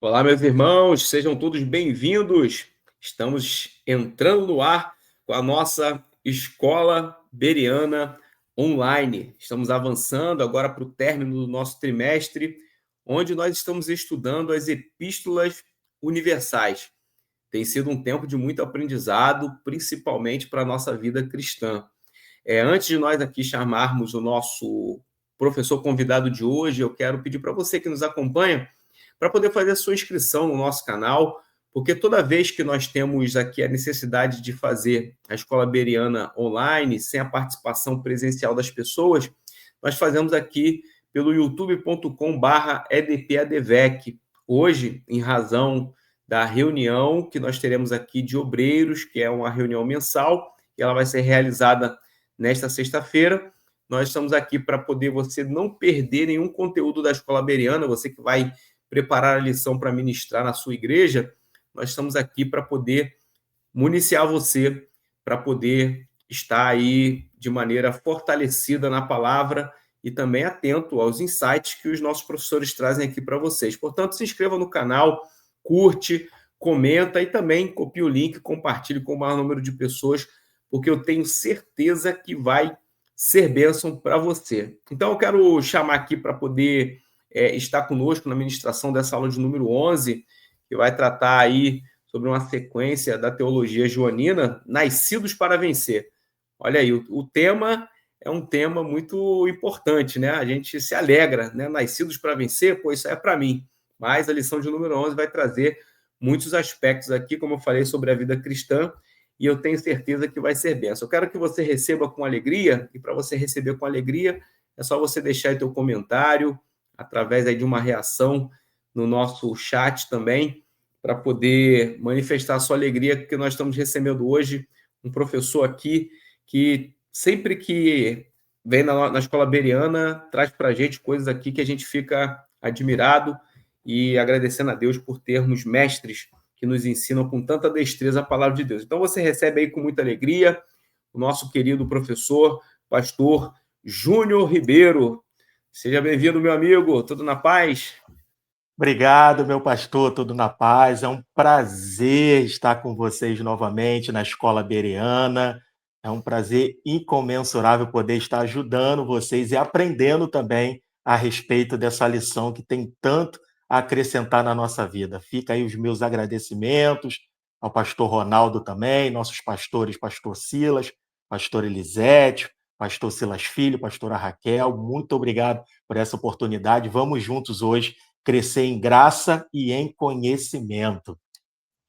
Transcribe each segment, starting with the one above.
Olá, meus irmãos, sejam todos bem-vindos. Estamos entrando no ar com a nossa Escola Bereana Online. Estamos avançando agora para o término do nosso trimestre, onde nós estamos estudando as Epístolas Universais. Tem sido um tempo de muito aprendizado, principalmente para a nossa vida cristã. Antes de nós aqui chamarmos o nosso professor convidado de hoje, eu quero pedir para você que nos acompanha para poder fazer a sua inscrição no nosso canal, porque toda vez que nós temos aqui a necessidade de fazer a Escola Bereana online, sem a participação presencial das pessoas, nós fazemos aqui pelo youtube.com/edpadvec. Hoje, em razão da reunião que nós teremos aqui de obreiros, que é uma reunião mensal, e ela vai ser realizada nesta sexta-feira, nós estamos aqui para poder você não perder nenhum conteúdo da Escola Bereana, você que vai preparar a lição para ministrar na sua igreja, nós estamos aqui para poder municiar você, para poder estar aí de maneira fortalecida na palavra e também atento aos insights que os nossos professores trazem aqui para vocês. Portanto, se inscreva no canal, curte, comenta e também copie o link, compartilhe com o maior número de pessoas, porque eu tenho certeza que vai ser bênção para você. Então, eu quero chamar aqui para poder estar conosco na ministração dessa aula de número 11, que vai tratar aí sobre uma sequência da teologia joanina, Nascidos para Vencer. Olha aí, o tema é um tema muito importante, né? A gente se alegra, né? Nascidos para Vencer, pô, isso é para mim. Mas a lição de número 11 vai trazer muitos aspectos aqui, como eu falei, sobre a vida cristã, e eu tenho certeza que vai ser bênção. Eu quero que você receba com alegria, e para você receber com alegria, é só você deixar aí teu comentário, através aí de uma reação no nosso chat também, para poder manifestar a sua alegria, porque nós estamos recebendo hoje um professor aqui que sempre que vem na Escola Bereana, traz para a gente coisas aqui que a gente fica admirado e agradecendo a Deus por termos mestres que nos ensinam com tanta destreza a palavra de Deus. Então você recebe aí com muita alegria o nosso querido professor, pastor Júnior Ribeiro. Seja bem-vindo, meu amigo. Tudo na paz? Obrigado, meu pastor, tudo na paz. É um prazer estar com vocês novamente na Escola Bereana. É um prazer incomensurável poder estar ajudando vocês e aprendendo também a respeito dessa lição que tem tanto a acrescentar na nossa vida. Fica aí os meus agradecimentos ao pastor Ronaldo também, nossos pastores, pastor Silas, pastor Elisete, pastor Silas Filho, pastora Raquel. Muito obrigado por essa oportunidade. Vamos juntos hoje crescer em graça e em conhecimento.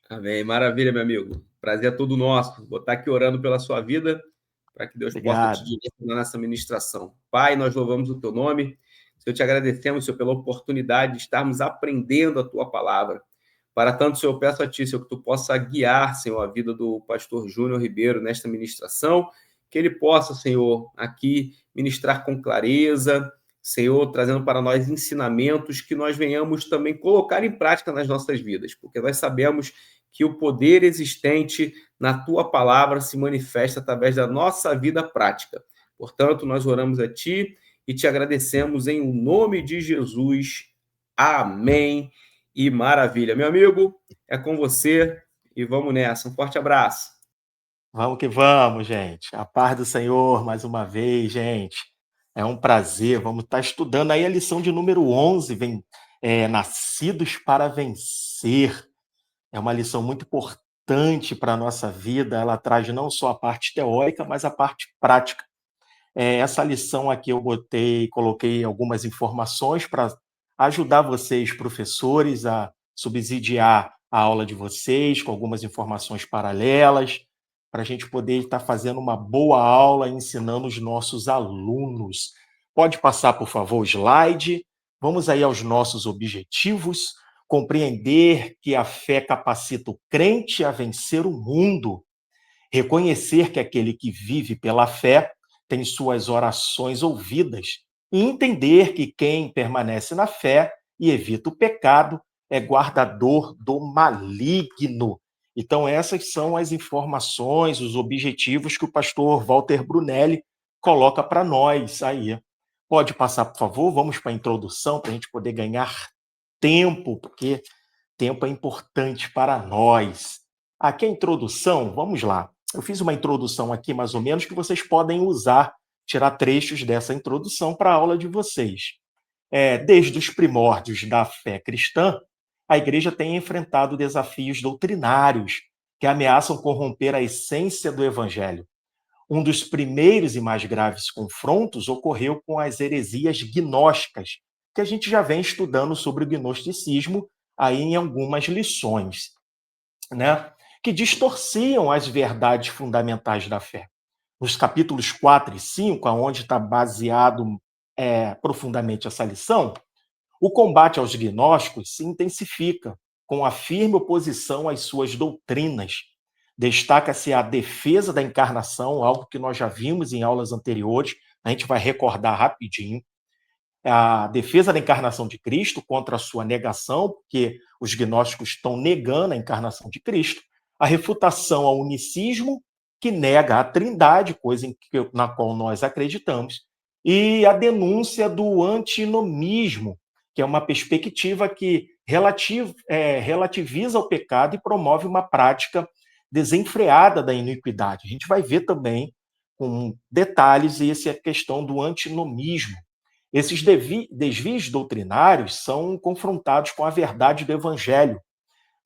Amém. Maravilha, meu amigo. Prazer é todo nosso. Vou estar aqui orando pela sua vida, para que Deus possa te Obrigado. direcionar nessa ministração. Pai, nós louvamos o teu nome. Senhor, te agradecemos, Senhor, pela oportunidade de estarmos aprendendo a tua palavra. Para tanto, Senhor, eu peço a ti, Senhor, que tu possa guiar, Senhor, a vida do pastor Júnior Ribeiro nesta ministração, que ele possa, Senhor, aqui ministrar com clareza, Senhor, trazendo para nós ensinamentos que nós venhamos também colocar em prática nas nossas vidas, porque nós sabemos que o poder existente na tua palavra se manifesta através da nossa vida prática. Portanto, nós oramos a ti e te agradecemos em nome de Jesus. Amém e maravilha. Meu amigo, é com você e vamos nessa. Um forte abraço. Vamos que vamos, gente. A paz do Senhor, mais uma vez, gente. É um prazer. Vamos estar estudando aí a lição de número 11, Nascidos para Vencer. É uma lição muito importante para a nossa vida. Ela traz não só a parte teórica, mas a parte prática. Essa lição aqui eu coloquei algumas informações para ajudar vocês, professores, a subsidiar a aula de vocês com algumas informações paralelas, para a gente poder estar fazendo uma boa aula ensinando os nossos alunos. Pode passar, por favor, o slide. Vamos aí aos nossos objetivos. Compreender que a fé capacita o crente a vencer o mundo. Reconhecer que aquele que vive pela fé tem suas orações ouvidas e entender que quem permanece na fé e evita o pecado é guardador do maligno. Então, essas são as informações, os objetivos que o pastor Walter Brunelli coloca para nós aí. Pode passar, por favor? Vamos para a introdução, para a gente poder ganhar tempo, porque tempo é importante para nós. Aqui a introdução, vamos lá. Eu fiz uma introdução aqui, mais ou menos, que vocês podem usar, tirar trechos dessa introdução para a aula de vocês. Desde os primórdios da fé cristã, a igreja tem enfrentado desafios doutrinários que ameaçam corromper a essência do evangelho. Um dos primeiros e mais graves confrontos ocorreu com as heresias gnósticas, que a gente já vem estudando sobre o gnosticismo aí em algumas lições, né? Que distorciam as verdades fundamentais da fé. Nos capítulos 4 e 5, onde está baseado profundamente essa lição, o combate aos gnósticos se intensifica, com a firme oposição às suas doutrinas. Destaca-se a defesa da encarnação, algo que nós já vimos em aulas anteriores, a gente vai recordar rapidinho. A defesa da encarnação de Cristo contra a sua negação, porque os gnósticos estão negando a encarnação de Cristo. A refutação ao unicismo, que nega a trindade, coisa na qual nós acreditamos. E a denúncia do antinomismo, que é uma perspectiva que relativiza o pecado e promove uma prática desenfreada da iniquidade. A gente vai ver também, com detalhes, essa é a questão do antinomismo. Esses desvios doutrinários são confrontados com a verdade do Evangelho,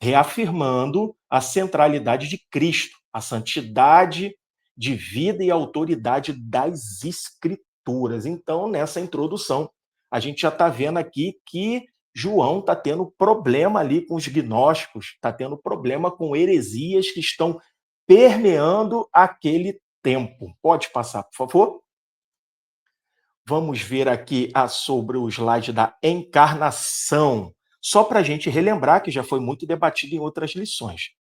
reafirmando a centralidade de Cristo, a santidade de vida e a autoridade das Escrituras. Então, nessa introdução, a gente já está vendo aqui que João está tendo problema ali com os gnósticos, está tendo problema com heresias que estão permeando aquele tempo. Pode passar, por favor? Vamos ver aqui sobre o slide da encarnação. Só para a gente relembrar, que já foi muito debatido em outras lições.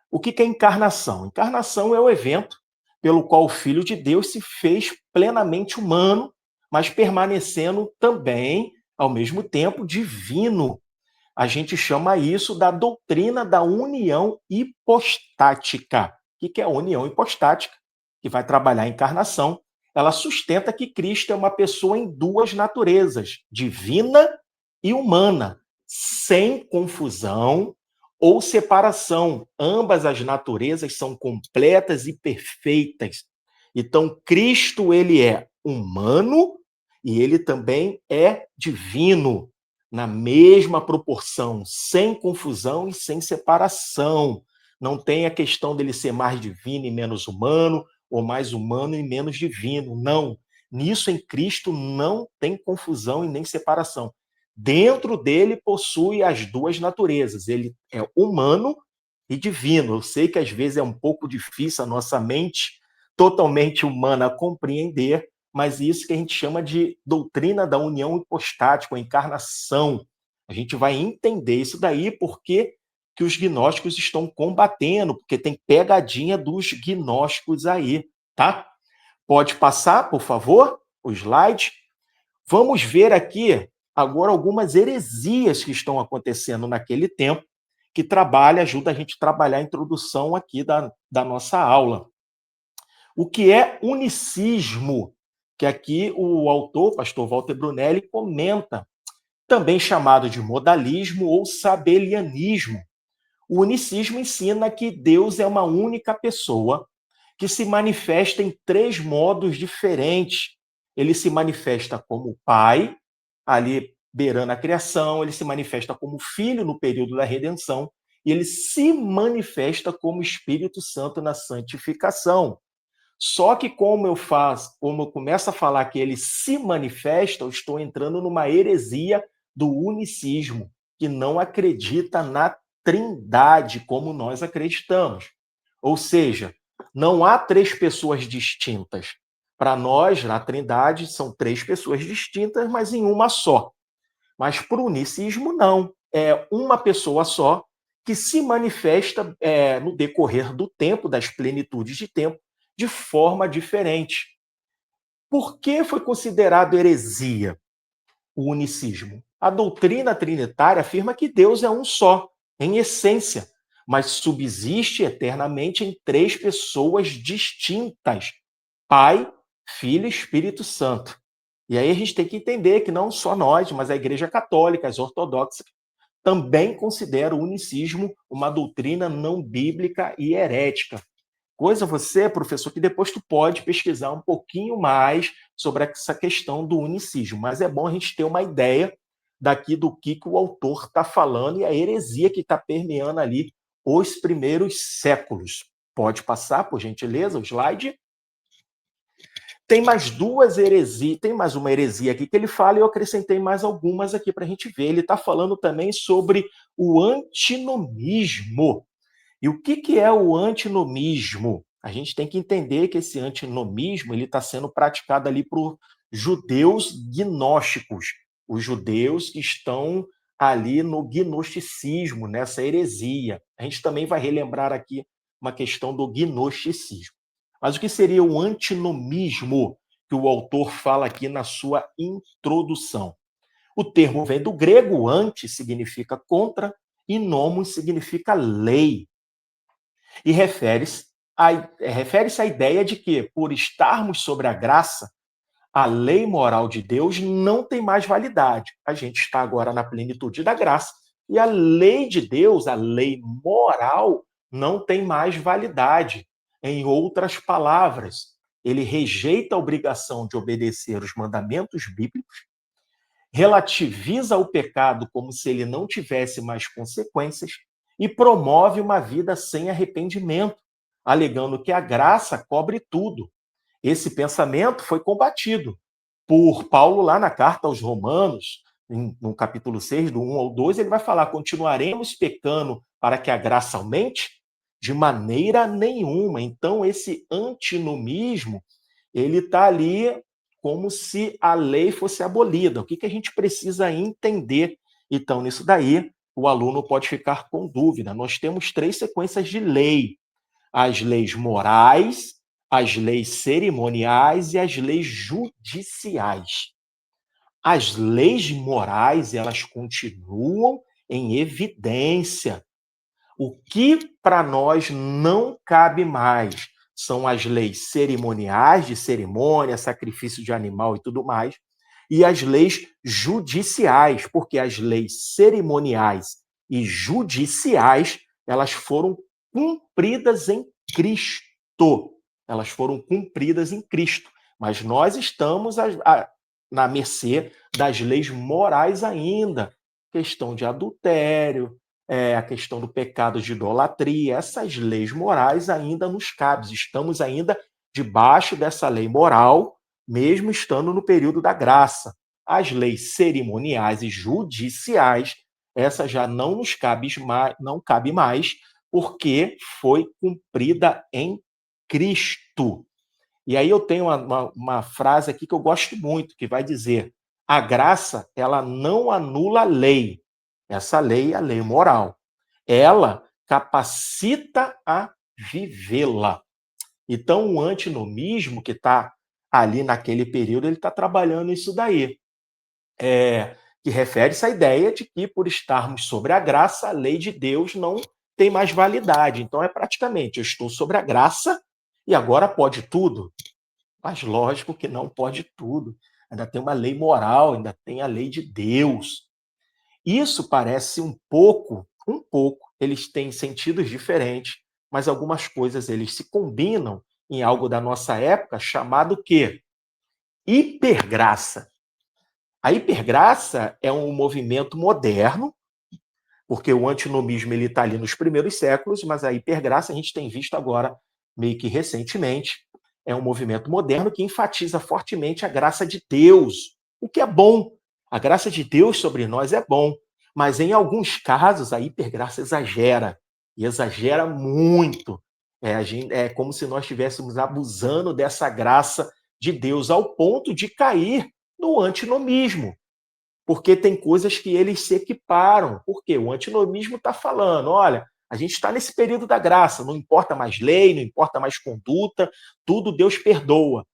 O que é encarnação? Encarnação é o evento pelo qual o Filho de Deus se fez plenamente humano, mas permanecendo também, ao mesmo tempo, divino. A gente chama isso da doutrina da união hipostática. O que é a união hipostática? Que vai trabalhar a encarnação. Ela sustenta que Cristo é uma pessoa em duas naturezas, divina e humana, sem confusão ou separação. Ambas as naturezas são completas e perfeitas. Então, Cristo, ele é humano e ele também é divino, na mesma proporção, sem confusão e sem separação. Não tem a questão dele ser mais divino e menos humano, ou mais humano e menos divino. Não. Nisso, em Cristo, não tem confusão e nem separação. Dentro dele possui as duas naturezas. Ele é humano e divino. Eu sei que às vezes é um pouco difícil a nossa mente totalmente humana compreender, mas isso que a gente chama de doutrina da união hipostática, a encarnação. A gente vai entender isso daí porque que os gnósticos estão combatendo, porque tem pegadinha dos gnósticos aí, tá? Pode passar, por favor, o slide. Vamos ver aqui agora algumas heresias que estão acontecendo naquele tempo, que ajuda a gente a trabalhar a introdução aqui da nossa aula. O que é unicismo? Que aqui o autor, pastor Walter Brunelli, comenta, também chamado de modalismo ou sabelianismo. O unicismo ensina que Deus é uma única pessoa que se manifesta em três modos diferentes. Ele se manifesta como Pai, ali beirando a criação, ele se manifesta como Filho no período da redenção, e ele se manifesta como Espírito Santo na santificação. Só que como eu começo a falar que ele se manifesta, eu estou entrando numa heresia do unicismo, que não acredita na Trindade como nós acreditamos. Ou seja, não há três pessoas distintas. Para nós, na Trindade, são três pessoas distintas, mas em uma só. Mas para o unicismo, não. É uma pessoa só que se manifesta no decorrer do tempo, das plenitudes de tempo, de forma diferente. Por que foi considerado heresia o unicismo? A doutrina trinitária afirma que Deus é um só, em essência, mas subsiste eternamente em três pessoas distintas: Pai, Filho e Espírito Santo. E aí a gente tem que entender que não só nós, mas a Igreja Católica, as ortodoxas, também considera o unicismo uma doutrina não bíblica e herética. Coisa você, professor, que depois tu pode pesquisar um pouquinho mais sobre essa questão do unicismo, mas é bom a gente ter uma ideia daqui do que o autor está falando e a heresia que está permeando ali os primeiros séculos. Pode passar, por gentileza, o slide. Tem mais duas heresias, tem mais uma heresia aqui que ele fala e eu acrescentei mais algumas aqui para a gente ver. Ele está falando também sobre o antinomismo. E o que é o antinomismo? A gente tem que entender que esse antinomismo ele está sendo praticado ali por judeus gnósticos, os judeus que estão ali no gnosticismo, nessa heresia. A gente também vai relembrar aqui uma questão do gnosticismo. Mas o que seria o antinomismo que o autor fala aqui na sua introdução? O termo vem do grego, anti significa contra e nomos significa lei. E refere-se à ideia de que, por estarmos sobre a graça, a lei moral de Deus não tem mais validade. A gente está agora na plenitude da graça e a lei de Deus, a lei moral, não tem mais validade. Em outras palavras, ele rejeita a obrigação de obedecer os mandamentos bíblicos, relativiza o pecado como se ele não tivesse mais consequências e promove uma vida sem arrependimento, alegando que a graça cobre tudo. Esse pensamento foi combatido por Paulo lá na carta aos Romanos, no capítulo 6, do 1 ao 2, ele vai falar: continuaremos pecando para que a graça aumente? De maneira nenhuma. Então, esse antinomismo, ele está ali como se a lei fosse abolida. O que a gente precisa entender? Então, nisso daí, o aluno pode ficar com dúvida. Nós temos 3 sequências de lei: as leis morais, as leis cerimoniais e as leis judiciais. As leis morais, elas continuam em evidência. O que para nós não cabe mais são as leis cerimoniais, de cerimônia, sacrifício de animal e tudo mais, e as leis judiciais, porque as leis cerimoniais e judiciais, elas foram cumpridas em Cristo. Elas foram cumpridas em Cristo. Mas nós estamos na mercê das leis morais ainda. Questão de adultério, a questão do pecado de idolatria, essas leis morais ainda nos cabem. Estamos ainda debaixo dessa lei moral, mesmo estando no período da graça. As leis cerimoniais e judiciais, essa já não nos cabe mais, porque foi cumprida em Cristo. E aí eu tenho uma frase aqui que eu gosto muito, que vai dizer: a graça, ela não anula a lei. Essa lei é a lei moral. Ela capacita a vivê-la. Então, o antinomismo que está ali naquele período, ele está trabalhando isso daí. Que refere-se à ideia de que, por estarmos sobre a graça, a lei de Deus não tem mais validade. Então, é praticamente, eu estou sobre a graça e agora pode tudo. Mas lógico que não pode tudo. Ainda tem uma lei moral, ainda tem a lei de Deus. Isso parece um pouco, eles têm sentidos diferentes, mas algumas coisas eles se combinam em algo da nossa época chamado o quê? Hipergraça. A hipergraça é um movimento moderno, porque o antinomismo ele está ali nos primeiros séculos, mas a hipergraça a gente tem visto agora, meio que recentemente, é um movimento moderno que enfatiza fortemente a graça de Deus, o que é bom. A graça de Deus sobre nós é bom, mas em alguns casos a hipergraça exagera, e exagera muito. É como se nós estivéssemos abusando dessa graça de Deus ao ponto de cair no antinomismo, porque tem coisas que eles se equiparam. Por quê? O antinomismo está falando, olha, a gente está nesse período da graça, não importa mais lei, não importa mais conduta, tudo Deus perdoa.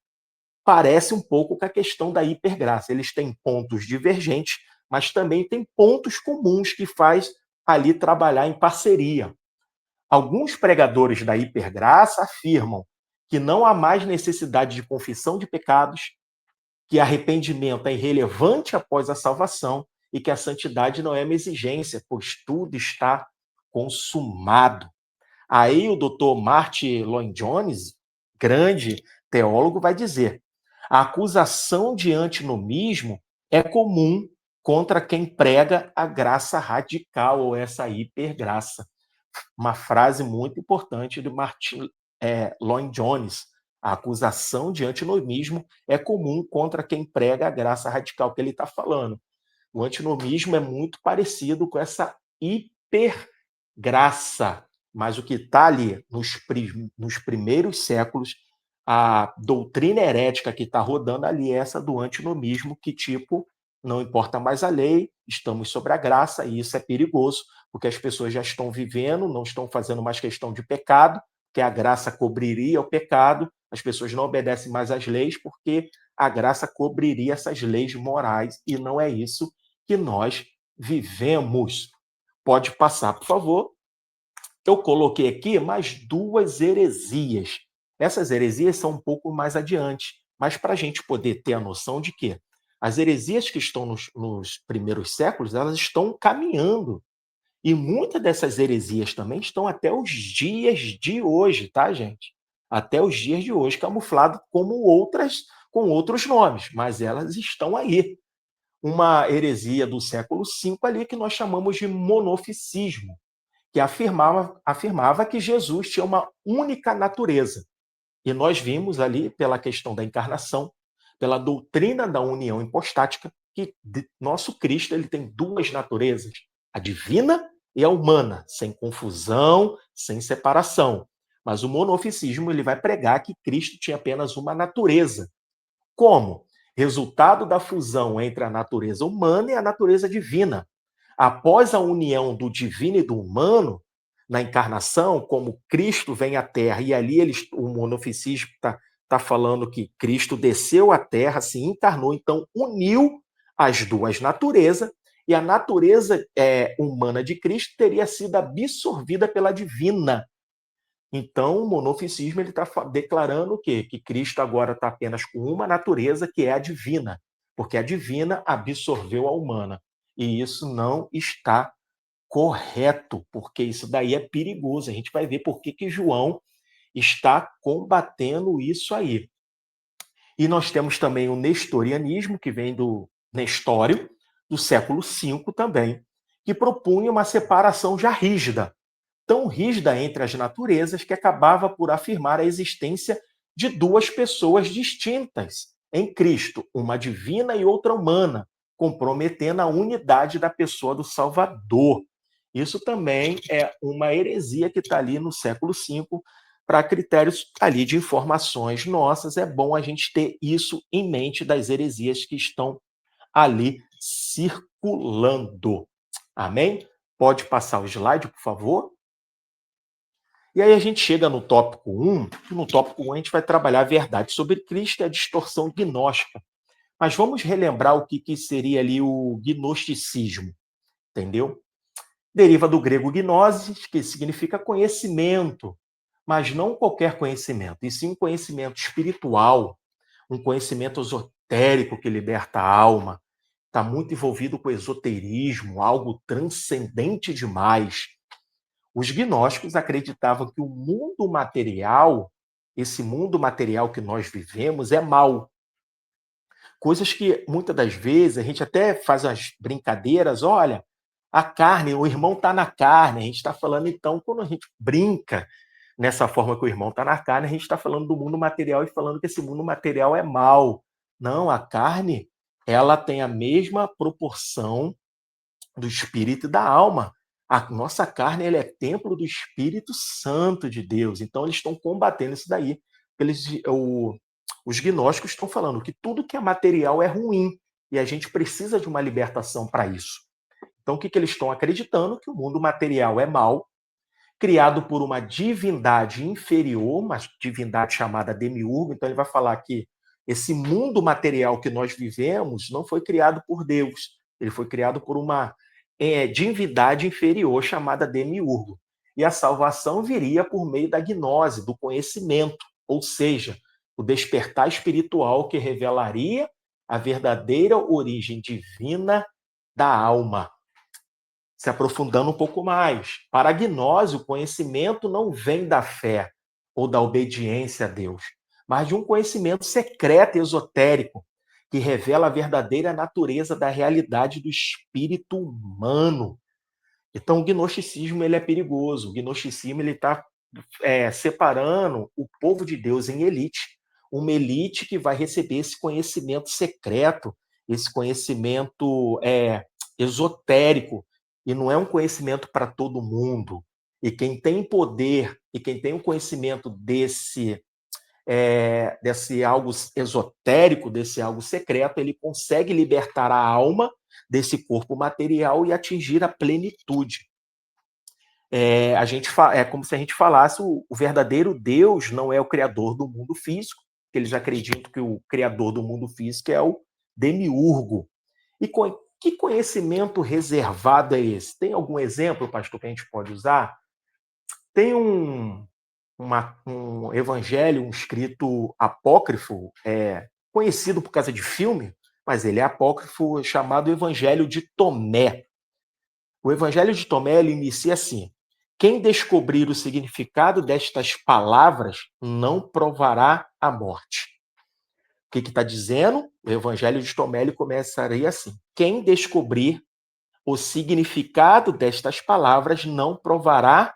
Parece um pouco com a questão da hipergraça. Eles têm pontos divergentes, mas também tem pontos comuns que faz ali trabalhar em parceria. Alguns pregadores da hipergraça afirmam que não há mais necessidade de confissão de pecados, que arrependimento é irrelevante após a salvação e que a santidade não é uma exigência, pois tudo está consumado. Aí o doutor Martin Lloyd-Jones, grande teólogo, vai dizer: a acusação de antinomismo é comum contra quem prega a graça radical ou essa hipergraça. Uma frase muito importante de Martin Lloyd-Jones. A acusação de antinomismo é comum contra quem prega a graça radical, que ele está falando. O antinomismo é muito parecido com essa hipergraça, mas o que está ali nos primeiros séculos, a doutrina herética que está rodando ali é essa do antinomismo, que tipo, não importa mais a lei, estamos sobre a graça, e isso é perigoso, porque as pessoas já estão vivendo, não estão fazendo mais questão de pecado, que a graça cobriria o pecado, as pessoas não obedecem mais às leis, porque a graça cobriria essas leis morais, e não é isso que nós vivemos. Pode passar, por favor. Eu coloquei aqui mais duas heresias. Essas heresias são um pouco mais adiante, mas para a gente poder ter a noção de que as heresias que estão nos primeiros séculos, elas estão caminhando. E muitas dessas heresias também estão até os dias de hoje, tá, gente? Até os dias de hoje, camuflado como outras, com outros nomes, mas elas estão aí. Uma heresia do século V ali que nós chamamos de monofisismo, que afirmava que Jesus tinha uma única natureza. E nós vimos ali, pela questão da encarnação, pela doutrina da união hipostática, que nosso Cristo ele tem duas naturezas, a divina e a humana, sem confusão, sem separação. Mas o monofisismo ele vai pregar que Cristo tinha apenas uma natureza. Como? Resultado da fusão entre a natureza humana e a natureza divina. Após a união do divino e do humano, na encarnação, como Cristo vem à Terra, e ali o monofisismo está falando que Cristo desceu à Terra, se encarnou, então uniu as duas naturezas, e a natureza humana de Cristo teria sido absorvida pela divina. Então, o monofisismo está declarando o quê? Que Cristo agora está apenas com uma natureza, que é a divina, porque a divina absorveu a humana. E isso não está correto, porque isso daí é perigoso. A gente vai ver por que João está combatendo isso aí. E nós temos também o nestorianismo, que vem do Nestório, do século V também, que propunha uma separação já rígida, tão rígida entre as naturezas que acabava por afirmar a existência de duas pessoas distintas em Cristo, uma divina e outra humana, comprometendo a unidade da pessoa do Salvador. Isso também é uma heresia que está ali no século V, para critérios ali de informações nossas. É bom a gente ter isso em mente das heresias que estão ali circulando. Amém? Pode passar o slide, por favor? E aí a gente chega no tópico 1, no tópico 1 a gente vai trabalhar a verdade sobre Cristo e a distorção gnóstica. Mas vamos relembrar o que seria ali o gnosticismo, entendeu? Deriva do grego gnosis, que significa conhecimento, mas não qualquer conhecimento, e sim um conhecimento espiritual, um conhecimento esotérico que liberta a alma, está muito envolvido com esoterismo, algo transcendente demais. Os gnósticos acreditavam que o mundo material, esse mundo material que nós vivemos, é mau. Coisas que muitas das vezes a gente até faz as brincadeiras, olha, a carne, o irmão está na carne, a gente está falando então, quando a gente brinca nessa forma que o irmão está na carne, a gente está falando do mundo material e falando que esse mundo material é mau. Não, a carne, ela tem a mesma proporção do espírito e da alma. A nossa carne ela é templo do Espírito Santo de Deus. Então, eles estão combatendo isso daí. Os gnósticos estão falando que tudo que é material é ruim e a gente precisa de uma libertação para isso. Então, o que eles estão acreditando? Que o mundo material é mau, criado por uma divindade inferior, uma divindade chamada Demiurgo. Então, ele vai falar que esse mundo material que nós vivemos não foi criado por Deus, ele foi criado por uma divindade inferior chamada Demiurgo. E a salvação viria por meio da gnose, do conhecimento, ou seja, o despertar espiritual que revelaria a verdadeira origem divina da alma. Se aprofundando um pouco mais. Para a gnose, o conhecimento não vem da fé ou da obediência a Deus, mas de um conhecimento secreto e esotérico que revela a verdadeira natureza da realidade do espírito humano. Então, o gnosticismo ele é perigoso. O gnosticismo ele está separando o povo de Deus em elite. Uma elite que vai receber esse conhecimento secreto, esse conhecimento esotérico, e não é um conhecimento para todo mundo. E quem tem poder e quem tem o conhecimento desse algo esotérico, desse algo secreto, ele consegue libertar a alma desse corpo material e atingir a plenitude. É como se a gente falasse o verdadeiro Deus não é o criador do mundo físico, que eles acreditam que o criador do mundo físico é o demiurgo. E que conhecimento reservado é esse? Tem algum exemplo, pastor, que a gente pode usar? Tem um evangelho, um escrito apócrifo, conhecido por causa de filme, mas ele é apócrifo, chamado Evangelho de Tomé. O Evangelho de Tomé ele inicia assim: quem descobrir o significado destas palavras não provará a morte. O que está dizendo? O Evangelho de Tomé ele começaria assim: quem descobrir o significado destas palavras não provará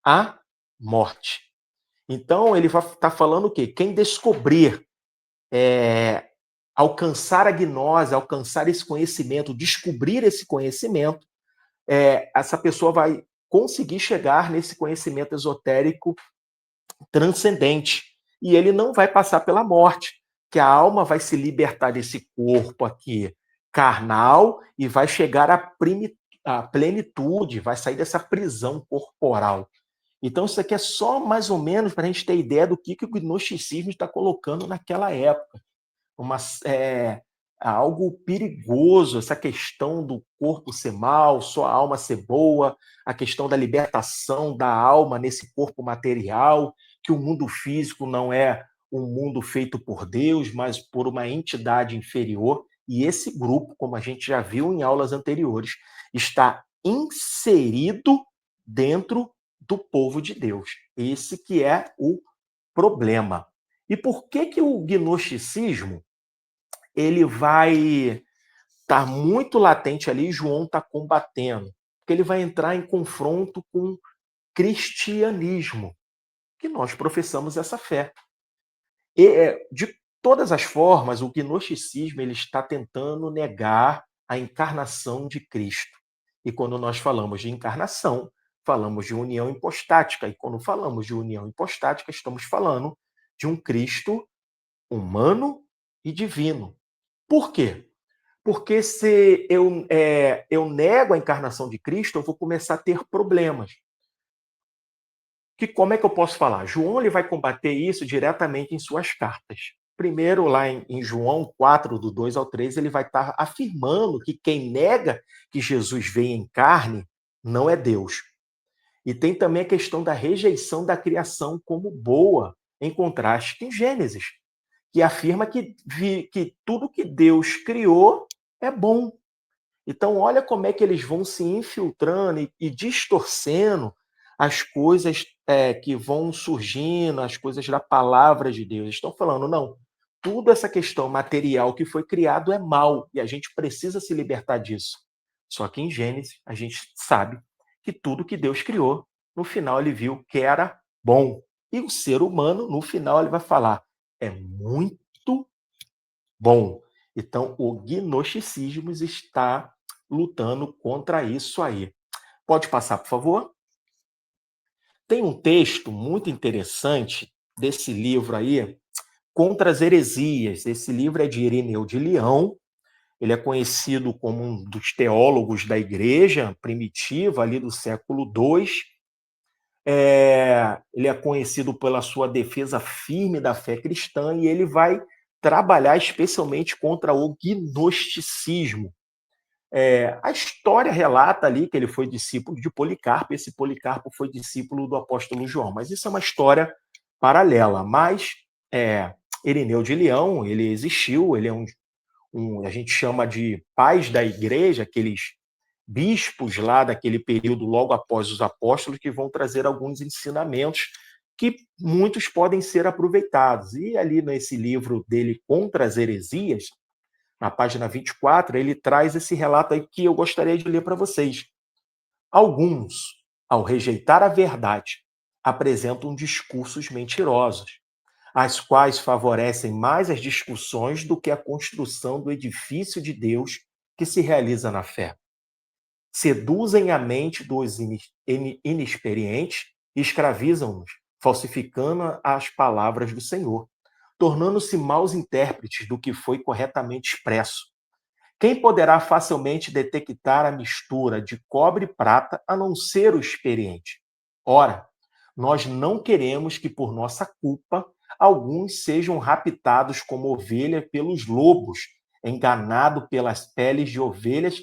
a morte. Então, ele vai estar falando o quê? Quem descobrir, alcançar a gnose, alcançar esse conhecimento, descobrir esse conhecimento, essa pessoa vai conseguir chegar nesse conhecimento esotérico transcendente. E ele não vai passar pela morte, que a alma vai se libertar desse corpo aqui carnal e vai chegar à plenitude, vai sair dessa prisão corporal. Então, isso aqui é só mais ou menos para a gente ter ideia do que o gnosticismo está colocando naquela época. Algo perigoso, essa questão do corpo ser mal, só a alma ser boa, a questão da libertação da alma nesse corpo material, que o mundo físico não é um mundo feito por Deus, mas por uma entidade inferior. E esse grupo, como a gente já viu em aulas anteriores, está inserido dentro do povo de Deus. Esse que é o problema. E por que o gnosticismo ele vai estar muito latente ali e João está combatendo? Porque ele vai entrar em confronto com o cristianismo, que nós professamos essa fé. E, de todas as formas, o gnosticismo ele está tentando negar a encarnação de Cristo. E quando nós falamos de encarnação, falamos de união hipostática. E quando falamos de união hipostática, estamos falando de um Cristo humano e divino. Por quê? Porque se eu nego a encarnação de Cristo, eu vou começar a ter problemas. Como é que eu posso falar? João ele vai combater isso diretamente em suas cartas. Primeiro, lá em João 4, do 2 ao 3, ele vai estar afirmando que quem nega que Jesus veio em carne não é Deus. E tem também a questão da rejeição da criação como boa, em contraste com Gênesis, que afirma que tudo que Deus criou é bom. Então, olha como é que eles vão se infiltrando e distorcendo as coisas que vão surgindo, as coisas da palavra de Deus. Estão falando, não, tudo essa questão material que foi criado é mal e a gente precisa se libertar disso. Só que em Gênesis, a gente sabe que tudo que Deus criou, no final ele viu que era bom. E o ser humano, no final, ele vai falar, é muito bom. Então, o gnosticismo está lutando contra isso aí. Pode passar, por favor? Tem um texto muito interessante desse livro aí, Contra as Heresias. Esse livro é de Irineu de Leão. Ele é conhecido como um dos teólogos da igreja primitiva, ali do século II. Ele é conhecido pela sua defesa firme da fé cristã e ele vai trabalhar especialmente contra o gnosticismo. A história relata ali que ele foi discípulo de Policarpo, esse Policarpo foi discípulo do apóstolo João, mas isso é uma história paralela. Mas Irineu de Leão, ele existiu, ele é a gente chama de pais da igreja, aqueles bispos lá daquele período logo após os apóstolos, que vão trazer alguns ensinamentos que muitos podem ser aproveitados. E ali nesse livro dele, Contra as Heresias, na página 24, ele traz esse relato aí que eu gostaria de ler para vocês. Alguns, ao rejeitar a verdade, apresentam discursos mentirosos, as quais favorecem mais as discussões do que a construção do edifício de Deus que se realiza na fé. Seduzem a mente dos inexperientes e escravizam-nos, falsificando as palavras do Senhor, tornando-se maus intérpretes do que foi corretamente expresso. Quem poderá facilmente detectar a mistura de cobre e prata a não ser o experiente? Ora, nós não queremos que por nossa culpa alguns sejam raptados como ovelha pelos lobos, enganado pelas peles de ovelhas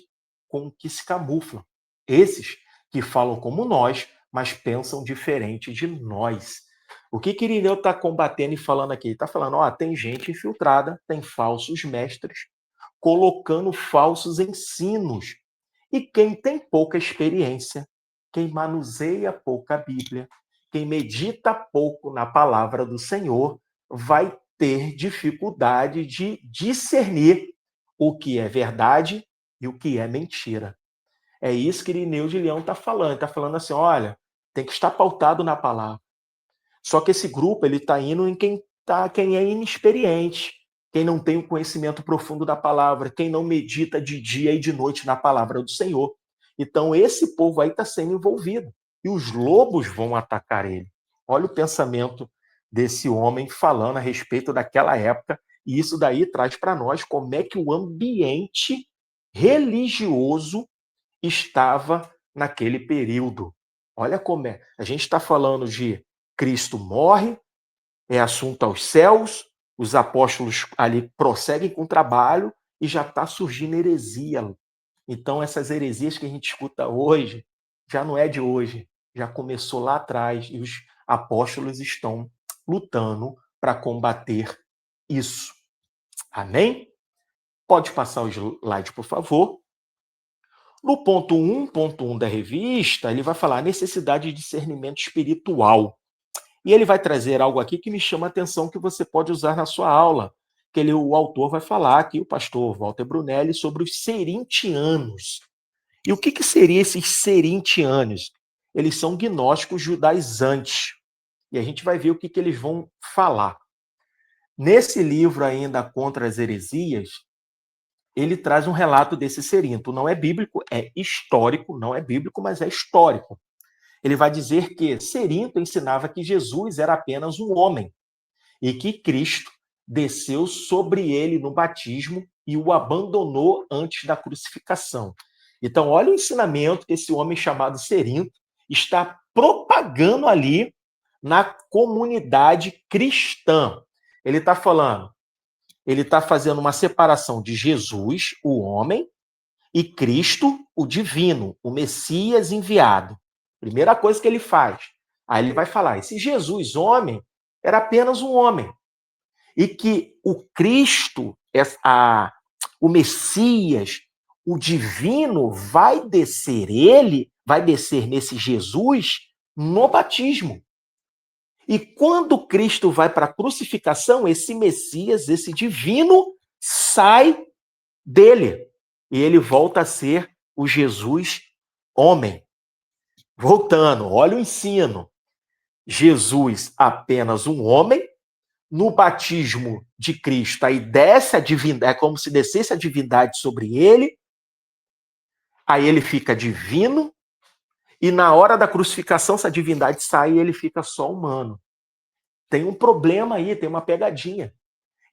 com que se camuflam. Esses que falam como nós, mas pensam diferente de nós. O que Irineu está combatendo e falando aqui? Ele está falando, ó, tem gente infiltrada, tem falsos mestres, colocando falsos ensinos. E quem tem pouca experiência, quem manuseia pouco a Bíblia, quem medita pouco na palavra do Senhor, vai ter dificuldade de discernir o que é verdade e o que é mentira. É isso que Irineu de Leão está falando. Está falando assim, olha, tem que estar pautado na palavra. Só que esse grupo ele está indo em quem é inexperiente, quem não tem o conhecimento profundo da palavra, quem não medita de dia e de noite na palavra do Senhor. Então esse povo aí está sendo envolvido e os lobos vão atacar ele. Olha o pensamento desse homem falando a respeito daquela época, e isso daí traz para nós como é que o ambiente religioso estava naquele período. Olha como é. A gente está falando de Cristo morre, é assunto aos céus, os apóstolos ali prosseguem com o trabalho e já está surgindo heresia. Então, essas heresias que a gente escuta hoje, já não é de hoje, já começou lá atrás e os apóstolos estão lutando para combater isso. Amém? Pode passar o slide, por favor. No ponto 1.1 da revista, ele vai falar a necessidade de discernimento espiritual. E ele vai trazer algo aqui que me chama a atenção, que você pode usar na sua aula, que o autor vai falar aqui, o pastor Walter Brunelli, sobre os serintianos. E o que seriam esses serintianos? Eles são gnósticos judaizantes. E a gente vai ver o que eles vão falar. Nesse livro ainda, Contra as Heresias, ele traz um relato desse serinto. Não é bíblico, é histórico, não é bíblico, mas é histórico. Ele vai dizer que Serinto ensinava que Jesus era apenas um homem e que Cristo desceu sobre ele no batismo e o abandonou antes da crucificação. Então, olha o ensinamento que esse homem chamado Serinto está propagando ali na comunidade cristã. Ele está falando, ele está fazendo uma separação de Jesus, o homem, e Cristo, o divino, o Messias enviado. Primeira coisa que ele faz. Aí ele vai falar: esse Jesus, homem, era apenas um homem. E que o Cristo, o Messias, o divino, vai descer nesse Jesus no batismo. E quando Cristo vai para a crucificação, esse Messias, esse divino, sai dele. E ele volta a ser o Jesus homem. Voltando, olha o ensino. Jesus apenas um homem, no batismo de Cristo, aí desce a divindade, é como se descesse a divindade sobre ele, aí ele fica divino, e na hora da crucificação, essa divindade sai e ele fica só humano. Tem um problema aí, tem uma pegadinha.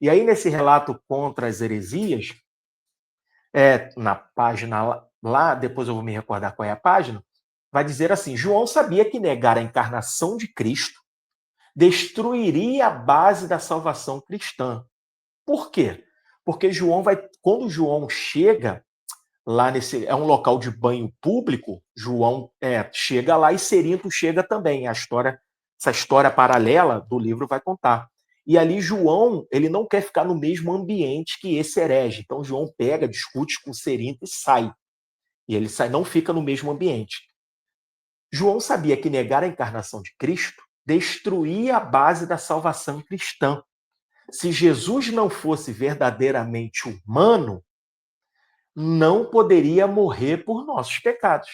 E aí, nesse relato contra as heresias, na página lá, depois eu vou me recordar qual é a página, vai dizer assim: João sabia que negar a encarnação de Cristo destruiria a base da salvação cristã. Por quê? Porque quando João chega lá é um local de banho público, João chega lá e Serinto chega também. Essa história paralela do livro vai contar. E ali João, ele não quer ficar no mesmo ambiente que esse herege. Então João pega, discute com Cerinto e sai. E ele sai, não fica no mesmo ambiente. João sabia que negar a encarnação de Cristo destruía a base da salvação cristã. Se Jesus não fosse verdadeiramente humano, não poderia morrer por nossos pecados.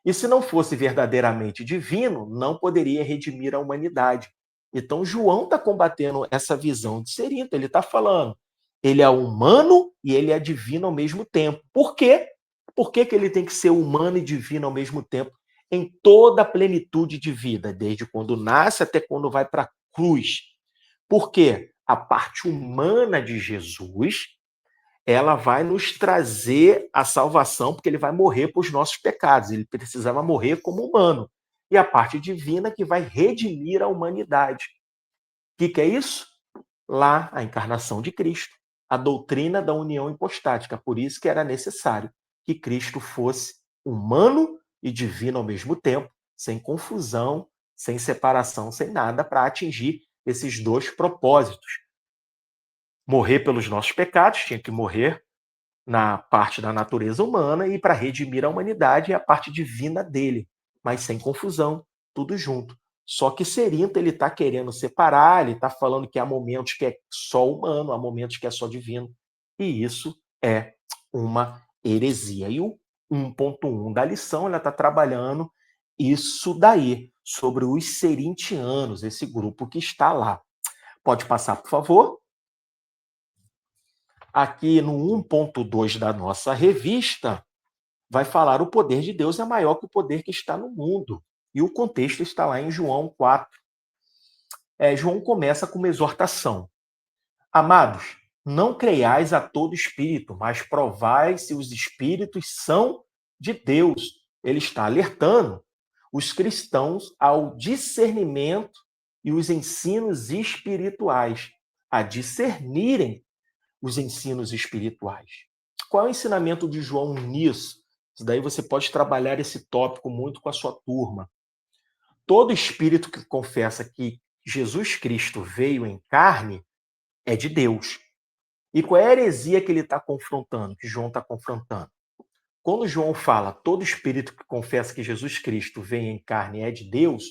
E se não fosse verdadeiramente divino, não poderia redimir a humanidade. Então, João está combatendo essa visão de Cerinto. Ele está falando, ele é humano e ele é divino ao mesmo tempo. Por quê? Por que ele tem que ser humano e divino ao mesmo tempo? Em toda a plenitude de vida, desde quando nasce até quando vai para a cruz. Por quê? A parte humana de Jesus, ela vai nos trazer a salvação, porque ele vai morrer por os nossos pecados. Ele precisava morrer como humano. E a parte divina que vai redimir a humanidade. O que é isso? Lá, a encarnação de Cristo. A doutrina da união hipostática. Por isso que era necessário que Cristo fosse humano e divino ao mesmo tempo, sem confusão, sem separação, sem nada, para atingir esses dois propósitos. Morrer pelos nossos pecados, tinha que morrer na parte da natureza humana e para redimir a humanidade é a parte divina dele, mas sem confusão, tudo junto. Só que Cerinto ele está querendo separar, ele está falando que há momentos que é só humano, há momentos que é só divino, e isso é uma heresia. E o 1.1 da lição ela está trabalhando isso daí, sobre os cerintianos, esse grupo que está lá. Pode passar, por favor? Aqui no 1.2 da nossa revista, vai falar o poder de Deus é maior que o poder que está no mundo. E o contexto está lá em João 4. João começa com uma exortação. Amados, não creiais a todo espírito, mas provai se os espíritos são de Deus. Ele está alertando os cristãos ao discernimento e os ensinos espirituais, a discernirem os ensinos espirituais. Qual é o ensinamento de João nisso? Isso daí você pode trabalhar esse tópico muito com a sua turma. Todo espírito que confessa que Jesus Cristo veio em carne é de Deus. E qual é a heresia que ele está confrontando, que João está confrontando? Quando João fala todo espírito que confessa que Jesus Cristo veio em carne é de Deus,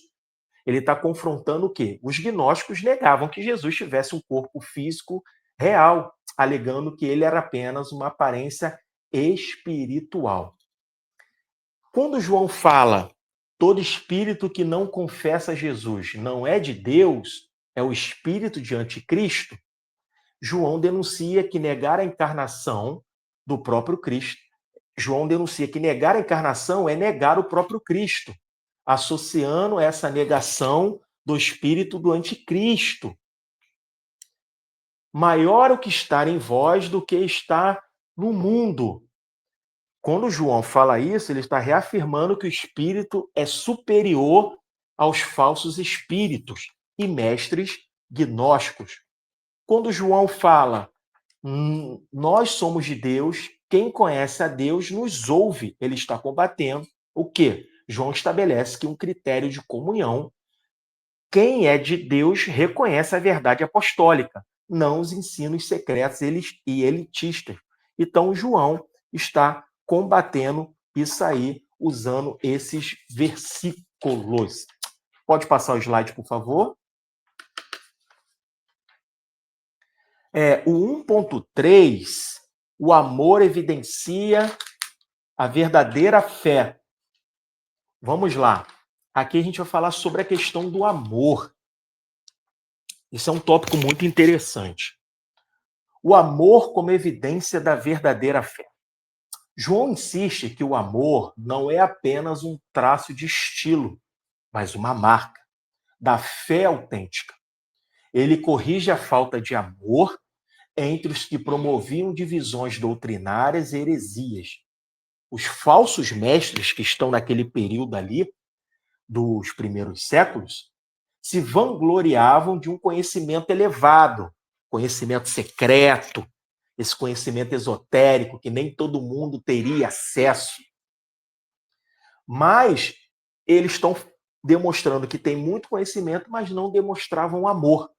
ele está confrontando o quê? Os gnósticos negavam que Jesus tivesse um corpo físico real, alegando que ele era apenas uma aparência espiritual. Quando João fala todo espírito que não confessa Jesus não é de Deus, é o espírito de anticristo, João denuncia que negar a encarnação do próprio Cristo. João denuncia que negar a encarnação é negar o próprio Cristo, associando essa negação do espírito do anticristo. Maior o que está em vós do que está no mundo. Quando João fala isso, ele está reafirmando que o espírito é superior aos falsos espíritos e mestres gnósticos. Quando João fala, nós somos de Deus, quem conhece a Deus nos ouve, ele está combatendo o quê? João estabelece que um critério de comunhão, quem é de Deus reconhece a verdade apostólica, não os ensinos secretos e elitistas. Então, João está combatendo isso aí, usando esses versículos. Pode passar o slide, por favor? O 1.3, o amor evidencia a verdadeira fé. Vamos lá. Aqui a gente vai falar sobre a questão do amor. Isso é um tópico muito interessante. O amor como evidência da verdadeira fé. João insiste que o amor não é apenas um traço de estilo, mas uma marca da fé autêntica. Ele corrige a falta de amor entre os que promoviam divisões doutrinárias e heresias. Os falsos mestres que estão naquele período ali, dos primeiros séculos, se vangloriavam de um conhecimento elevado, conhecimento secreto, esse conhecimento esotérico que nem todo mundo teria acesso. Mas eles estão demonstrando que tem muito conhecimento, mas não demonstravam amor.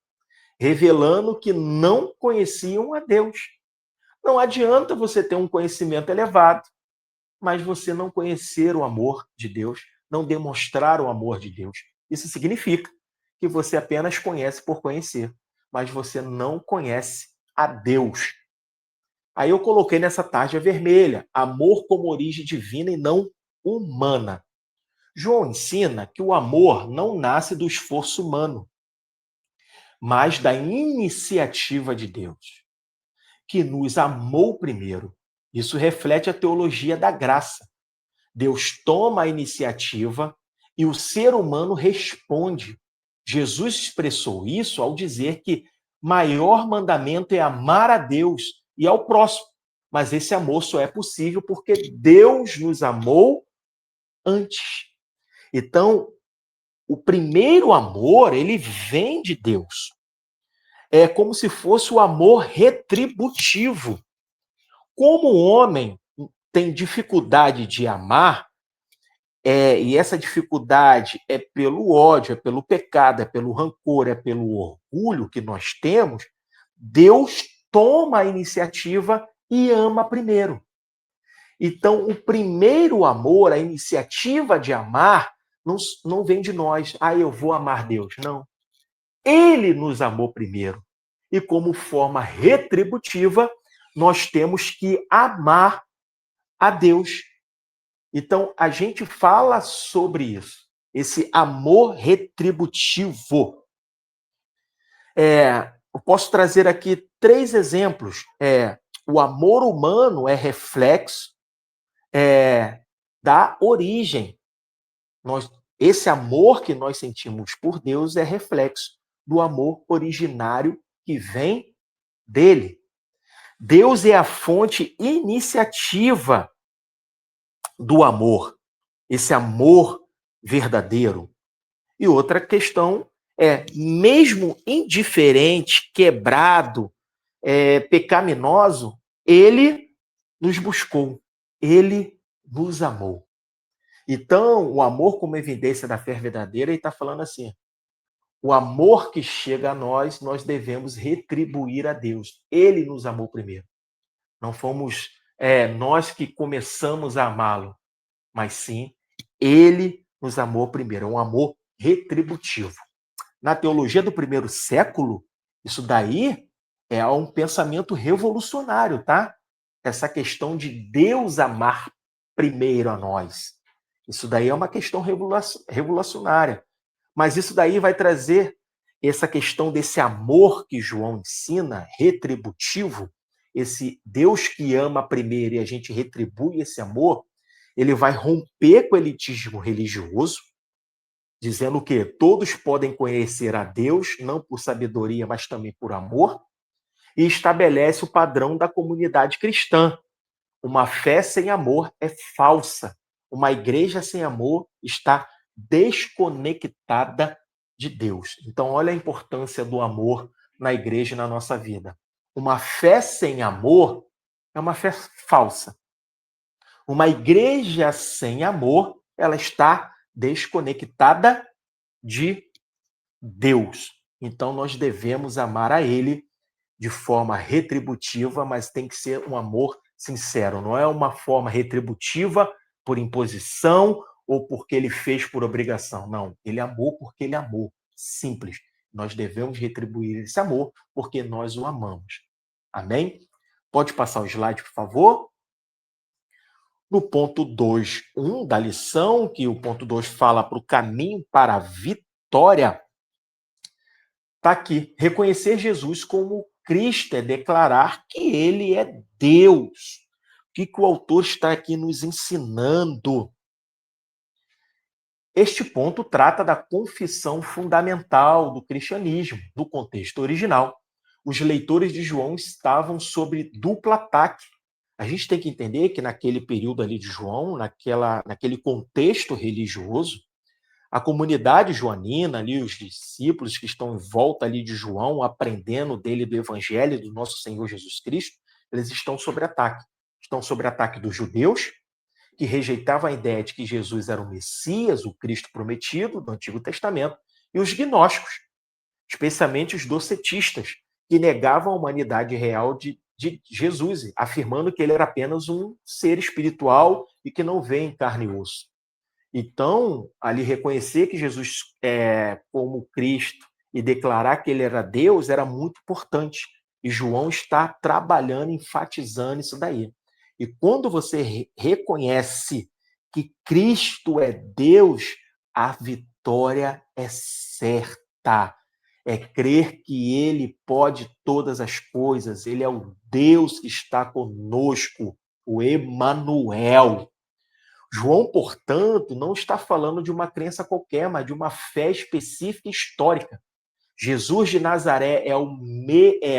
revelando que não conheciam a Deus. Não adianta você ter um conhecimento elevado, mas você não conhecer o amor de Deus, não demonstrar o amor de Deus. Isso significa que você apenas conhece por conhecer, mas você não conhece a Deus. Aí eu coloquei nessa tarja vermelha, amor como origem divina e não humana. João ensina que o amor não nasce do esforço humano, mas da iniciativa de Deus, que nos amou primeiro. Isso reflete a teologia da graça. Deus toma a iniciativa e o ser humano responde. Jesus expressou isso ao dizer que maior mandamento é amar a Deus e ao próximo. Mas esse amor só é possível porque Deus nos amou antes. Então, o primeiro amor, ele vem de Deus. É como se fosse o amor retributivo. Como o homem tem dificuldade de amar, e essa dificuldade é pelo ódio, é pelo pecado, é pelo rancor, é pelo orgulho que nós temos, Deus toma a iniciativa e ama primeiro. Então, o primeiro amor, a iniciativa de amar, não vem de nós. Ah, eu vou amar Deus. Não. Ele nos amou primeiro. E como forma retributiva, nós temos que amar a Deus. Então, a gente fala sobre isso, esse amor retributivo. Eu posso trazer aqui 3 exemplos. O amor humano é reflexo da origem. Esse amor que nós sentimos por Deus é reflexo do amor originário que vem dele. Deus é a fonte iniciativa do amor, esse amor verdadeiro. E outra questão é, mesmo indiferente, quebrado, pecaminoso, ele nos buscou, ele nos amou. Então, o amor como evidência da fé verdadeira, ele está falando assim, o amor que chega a nós, nós devemos retribuir a Deus. Ele nos amou primeiro. Não fomos nós que começamos a amá-lo, mas sim, ele nos amou primeiro. É um amor retributivo. Na teologia do primeiro século, isso daí é um pensamento revolucionário, tá? Essa questão de Deus amar primeiro a nós. Isso daí é uma questão revolucionária. Mas isso daí vai trazer essa questão desse amor que João ensina, retributivo, esse Deus que ama primeiro e a gente retribui esse amor, ele vai romper com o elitismo religioso, dizendo que todos podem conhecer a Deus, não por sabedoria, mas também por amor, e estabelece o padrão da comunidade cristã. Uma fé sem amor é falsa. Uma igreja sem amor está desconectada de Deus. Então, olha a importância do amor na igreja e na nossa vida. Uma fé sem amor é uma fé falsa. Uma igreja sem amor, ela está desconectada de Deus. Então, nós devemos amar a Ele de forma retributiva, mas tem que ser um amor sincero. Não é uma forma retributiva por imposição ou porque ele fez por obrigação. Não, ele amou porque ele amou. Simples. Nós devemos retribuir esse amor porque nós o amamos. Amém? Pode passar o slide, por favor? No ponto 2.1 da lição, que o ponto 2 fala para o caminho para a vitória, está aqui. Reconhecer Jesus como Cristo é declarar que ele é Deus. O que o autor está aqui nos ensinando? Este ponto trata da confissão fundamental do cristianismo, do contexto original. Os leitores de João estavam sob duplo ataque. A gente tem que entender que naquele período ali de João, naquele contexto religioso, a comunidade joanina, ali, os discípulos que estão em volta ali de João, aprendendo dele do evangelho do nosso Senhor Jesus Cristo, eles estão sob ataque. Estão sob ataque dos judeus, que rejeitavam a ideia de que Jesus era o Messias, o Cristo prometido do Antigo Testamento, e os gnósticos, especialmente os docetistas, que negavam a humanidade real de Jesus, afirmando que ele era apenas um ser espiritual e que não vê em carne e osso. Então, ali reconhecer que Jesus é como Cristo e declarar que ele era Deus era muito importante. E João está trabalhando, enfatizando isso daí. E quando você reconhece que Cristo é Deus, a vitória é certa. É crer que ele pode todas as coisas, ele é o Deus que está conosco, o Emanuel. João, portanto, não está falando de uma crença qualquer, mas de uma fé específica e histórica. Jesus de Nazaré é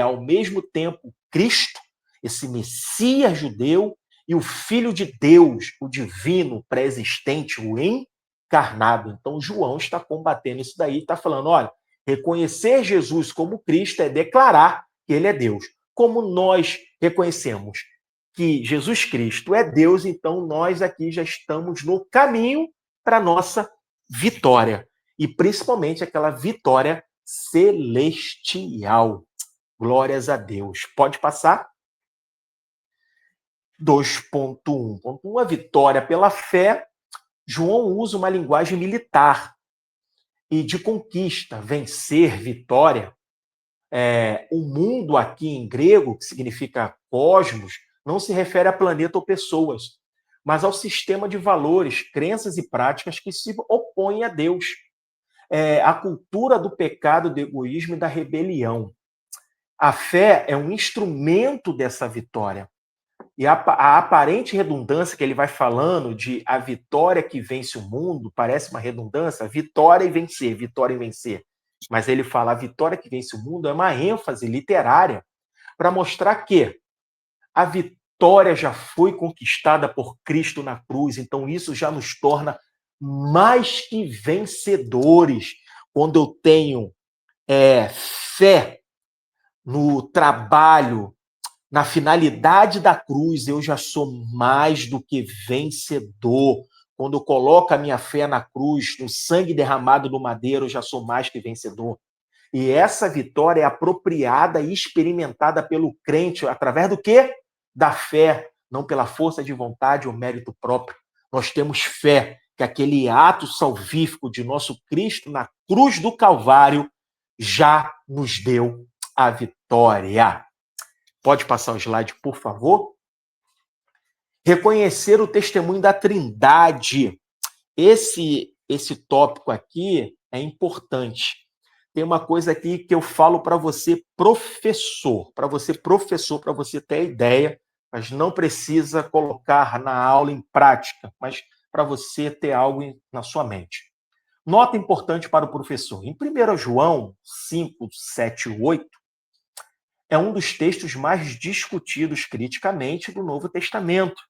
ao mesmo tempo Cristo, esse Messias judeu, e o Filho de Deus, o divino, pré-existente, o encarnado. Então, João está combatendo isso daí, está falando, olha, reconhecer Jesus como Cristo é declarar que ele é Deus. Como nós reconhecemos que Jesus Cristo é Deus, então nós aqui já estamos no caminho para a nossa vitória. E principalmente aquela vitória celestial. Glórias a Deus. Pode passar? 2.1. A vitória pela fé. João usa uma linguagem militar e de conquista, vencer, vitória. O mundo aqui em grego, que significa cosmos, não se refere a planeta ou pessoas, mas ao sistema de valores, crenças e práticas que se opõem a Deus. A cultura do pecado, do egoísmo e da rebelião. A fé é um instrumento dessa vitória. E a aparente redundância que ele vai falando de a vitória que vence o mundo, parece uma redundância, vitória e vencer. Mas ele fala a vitória que vence o mundo é uma ênfase literária para mostrar que a vitória já foi conquistada por Cristo na cruz, então isso já nos torna mais que vencedores. Quando eu tenho fé no trabalho, na finalidade da cruz, eu já sou mais do que vencedor. Quando eu coloco a minha fé na cruz, no sangue derramado no madeiro, eu já sou mais que vencedor. E essa vitória é apropriada e experimentada pelo crente através do quê? Da fé, não pela força de vontade ou mérito próprio. Nós temos fé que aquele ato salvífico de nosso Cristo na cruz do Calvário já nos deu a vitória. Pode passar o slide, por favor? Reconhecer o testemunho da Trindade. Esse tópico aqui é importante. Tem uma coisa aqui que eu falo para você, professor, para você ter ideia, mas não precisa colocar na aula em prática, mas para você ter algo na sua mente. Nota importante para o professor. Em 1 João 5, 7 e 8, é um dos textos mais discutidos criticamente do Novo Testamento.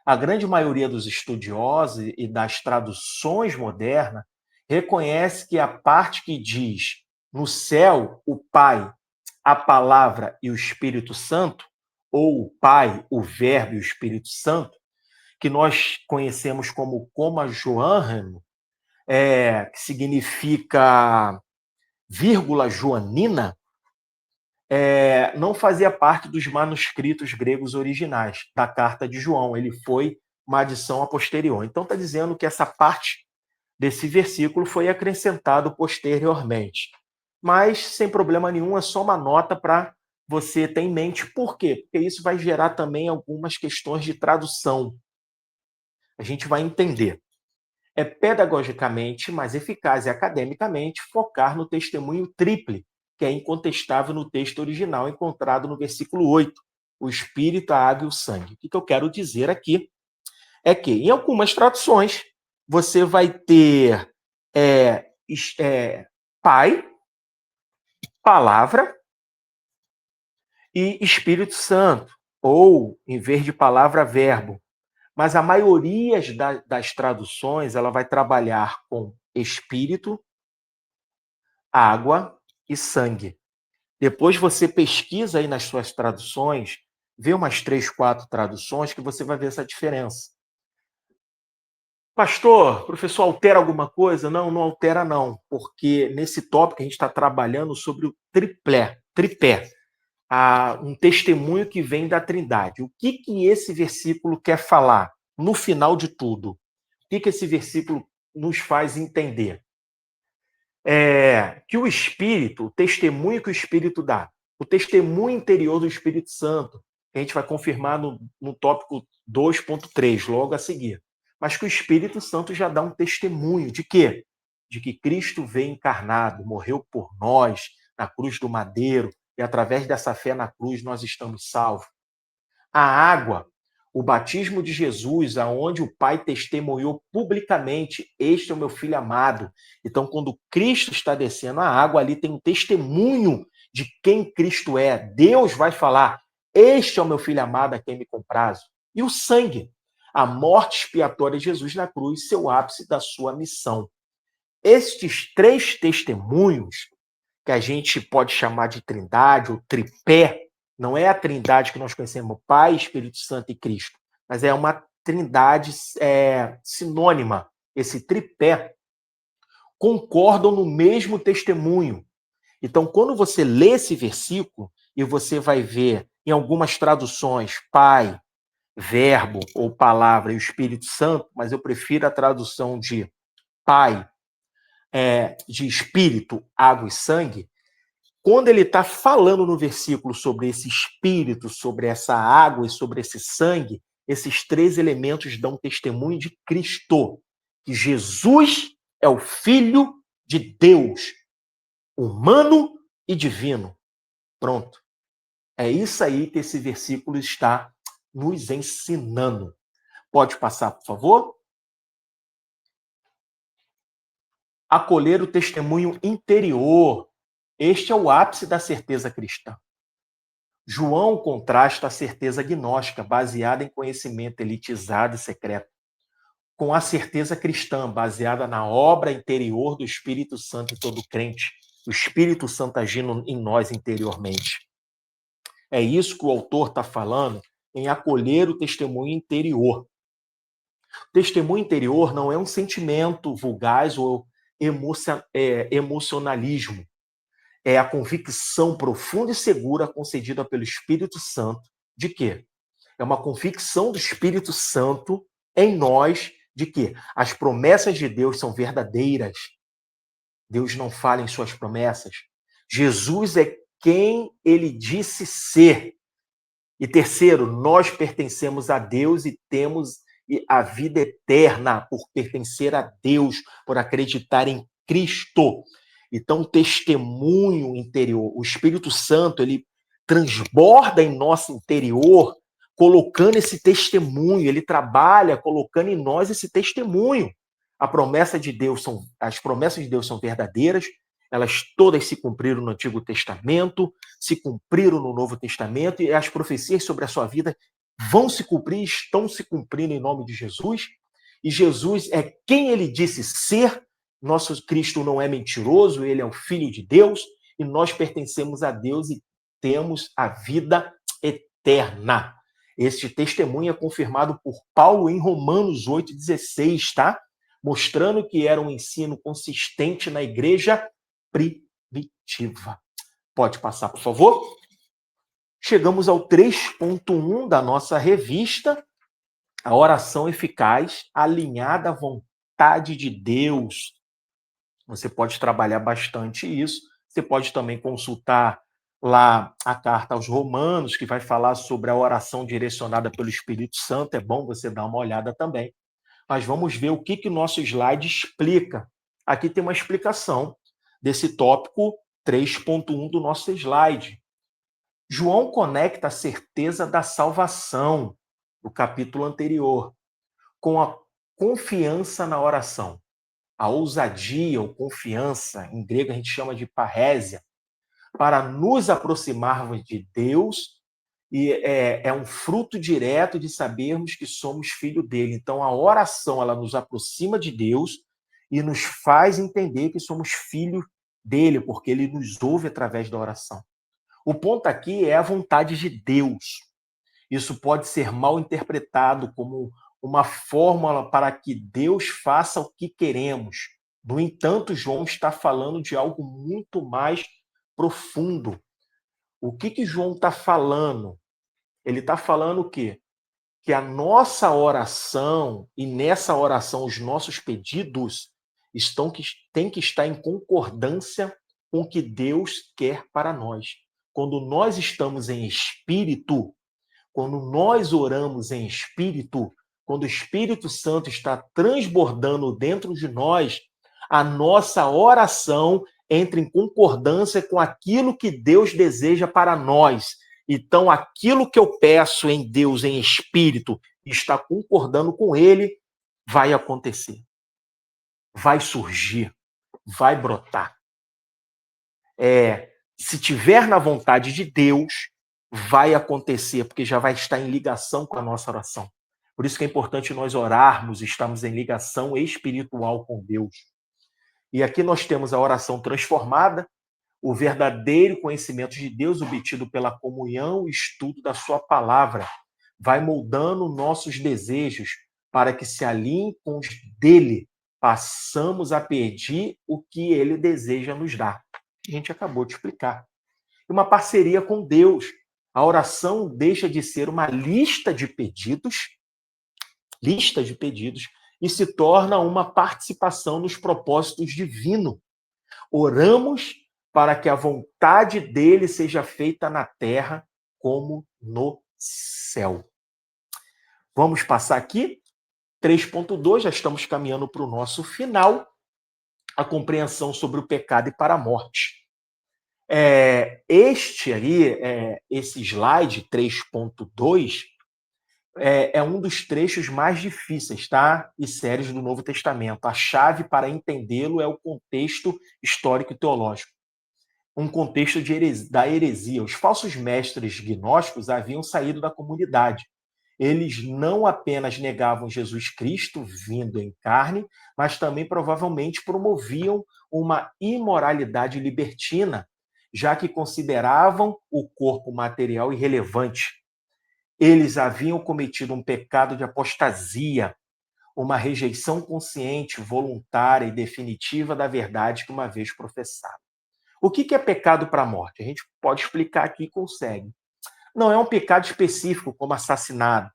A grande maioria dos estudiosos e das traduções modernas reconhece que a parte que diz no céu o Pai, a Palavra e o Espírito Santo, ou o Pai, o Verbo e o Espírito Santo, que nós conhecemos como Coma Johannem, que significa vírgula joanina, não fazia parte dos manuscritos gregos originais da carta de João. Ele foi uma adição a posterior. Então está dizendo que essa parte desse versículo foi acrescentado posteriormente. Mas, sem problema nenhum, é só uma nota para você ter em mente. Por quê? Porque isso vai gerar também algumas questões de tradução. A gente vai entender. É pedagogicamente mais eficaz e academicamente focar no testemunho tríplice, que é incontestável no texto original encontrado no versículo 8, o Espírito, a água e o sangue. O que eu quero dizer aqui é que, em algumas traduções, você vai ter Pai, Palavra e Espírito Santo, ou, em vez de palavra, Verbo. Mas a maioria das traduções ela vai trabalhar com Espírito, água e sangue. Depois você pesquisa aí nas suas traduções, vê umas 3, 4 traduções que você vai ver essa diferença. Pastor, professor, altera alguma coisa? Não, não altera não, porque nesse tópico a gente está trabalhando sobre o tripé, um testemunho que vem da Trindade. O que esse versículo quer falar no final de tudo? O que esse versículo nos faz entender? Que o Espírito, o testemunho que o Espírito dá, o testemunho interior do Espírito Santo, que a gente vai confirmar no tópico 2.3, logo a seguir. Mas que o Espírito Santo já dá um testemunho de quê? De que Cristo veio encarnado, morreu por nós na cruz do madeiro, e através dessa fé na cruz nós estamos salvos. A água, o batismo de Jesus, aonde o Pai testemunhou publicamente: este é o meu filho amado. Então, quando Cristo está descendo a água, ali tem um testemunho de quem Cristo é. Deus vai falar: este é o meu filho amado a quem me comprazo. E o sangue, a morte expiatória de Jesus na cruz, seu ápice da sua missão. Estes três testemunhos, que a gente pode chamar de trindade ou tripé, não é a trindade que nós conhecemos, Pai, Espírito Santo e Cristo, mas é uma trindade sinônima. Esse tripé concordam no mesmo testemunho. Então, quando você lê esse versículo, e você vai ver em algumas traduções Pai, Verbo ou Palavra e o Espírito Santo, mas eu prefiro a tradução de Pai, de Espírito, água e sangue. Quando ele está falando no versículo sobre esse espírito, sobre essa água e sobre esse sangue, esses três elementos dão testemunho de Cristo, que Jesus é o Filho de Deus, humano e divino. Pronto. É isso aí que esse versículo está nos ensinando. Pode passar, por favor? Acolher o testemunho interior. Este é o ápice da certeza cristã. João contrasta a certeza gnóstica, baseada em conhecimento elitizado e secreto, com a certeza cristã, baseada na obra interior do Espírito Santo em todo crente, o Espírito Santo agindo em nós interiormente. É isso que o autor está falando em acolher o testemunho interior. O testemunho interior não é um sentimento vulgaz ou emocionalismo. É a convicção profunda e segura concedida pelo Espírito Santo de quê? É uma convicção do Espírito Santo em nós de que as promessas de Deus são verdadeiras. Deus não falha em suas promessas. Jesus é quem ele disse ser. E terceiro, nós pertencemos a Deus e temos a vida eterna por pertencer a Deus, por acreditar em Cristo. Então, o testemunho interior, o Espírito Santo, ele transborda em nosso interior, colocando esse testemunho, ele trabalha colocando em nós esse testemunho. As promessas de Deus são verdadeiras, elas todas se cumpriram no Antigo Testamento, se cumpriram no Novo Testamento, e as profecias sobre a sua vida vão se cumprir, estão se cumprindo em nome de Jesus. E Jesus é quem ele disse ser. Nosso Cristo não é mentiroso, ele é o Filho de Deus, e nós pertencemos a Deus e temos a vida eterna. Este testemunho é confirmado por Paulo em Romanos 8,16, tá? Mostrando que era um ensino consistente na igreja primitiva. Pode passar, por favor? Chegamos ao 3.1 da nossa revista, a oração eficaz, alinhada à vontade de Deus. Você pode trabalhar bastante isso. Você pode também consultar lá a carta aos Romanos, que vai falar sobre a oração direcionada pelo Espírito Santo. É bom você dar uma olhada também. Mas vamos ver o que o nosso slide explica. Aqui tem uma explicação desse tópico 3.1 do nosso slide. João conecta a certeza da salvação, do capítulo anterior, com a confiança na oração. A ousadia ou confiança, em grego a gente chama de parrésia, para nos aproximarmos de Deus, e é um fruto direto de sabermos que somos filho dele. Então, a oração, ela nos aproxima de Deus e nos faz entender que somos filho dele, porque ele nos ouve através da oração. O ponto aqui é a vontade de Deus. Isso pode ser mal interpretado como uma fórmula para que Deus faça o que queremos. No entanto, João está falando de algo muito mais profundo. O que João está falando? Ele está falando o quê? Que a nossa oração, e nessa oração os nossos pedidos, têm que estar em concordância com o que Deus quer para nós. Quando nós estamos em espírito, quando nós oramos em espírito, quando o Espírito Santo está transbordando dentro de nós, a nossa oração entra em concordância com aquilo que Deus deseja para nós. Então, aquilo que eu peço em Deus, em espírito, e está concordando com Ele, vai acontecer. Vai surgir. Vai brotar. Se tiver na vontade de Deus, vai acontecer, porque já vai estar em ligação com a nossa oração. Por isso que é importante nós orarmos, estamos em ligação espiritual com Deus. E aqui nós temos a oração transformada, o verdadeiro conhecimento de Deus obtido pela comunhão e estudo da sua palavra. Vai moldando nossos desejos para que se alinhem com os dele, passamos a pedir o que ele deseja nos dar. A gente acabou de explicar. Uma parceria com Deus. A oração deixa de ser uma lista de pedidos, e se torna uma participação nos propósitos divinos. Oramos para que a vontade dele seja feita na terra como no céu. Vamos passar aqui, 3.2, já estamos caminhando para o nosso final, a compreensão sobre o pecado e para a morte. Esse slide 3.2, é um dos trechos mais difíceis, tá? E sérios do Novo Testamento. A chave para entendê-lo é o contexto histórico e teológico. Um contexto da heresia. Os falsos mestres gnósticos haviam saído da comunidade. Eles não apenas negavam Jesus Cristo vindo em carne, mas também provavelmente promoviam uma imoralidade libertina, já que consideravam o corpo material irrelevante. Eles haviam cometido um pecado de apostasia, uma rejeição consciente, voluntária e definitiva da verdade que uma vez professava. O que é pecado para a morte? A gente pode explicar aqui e consegue. Não é um pecado específico, como assassinato,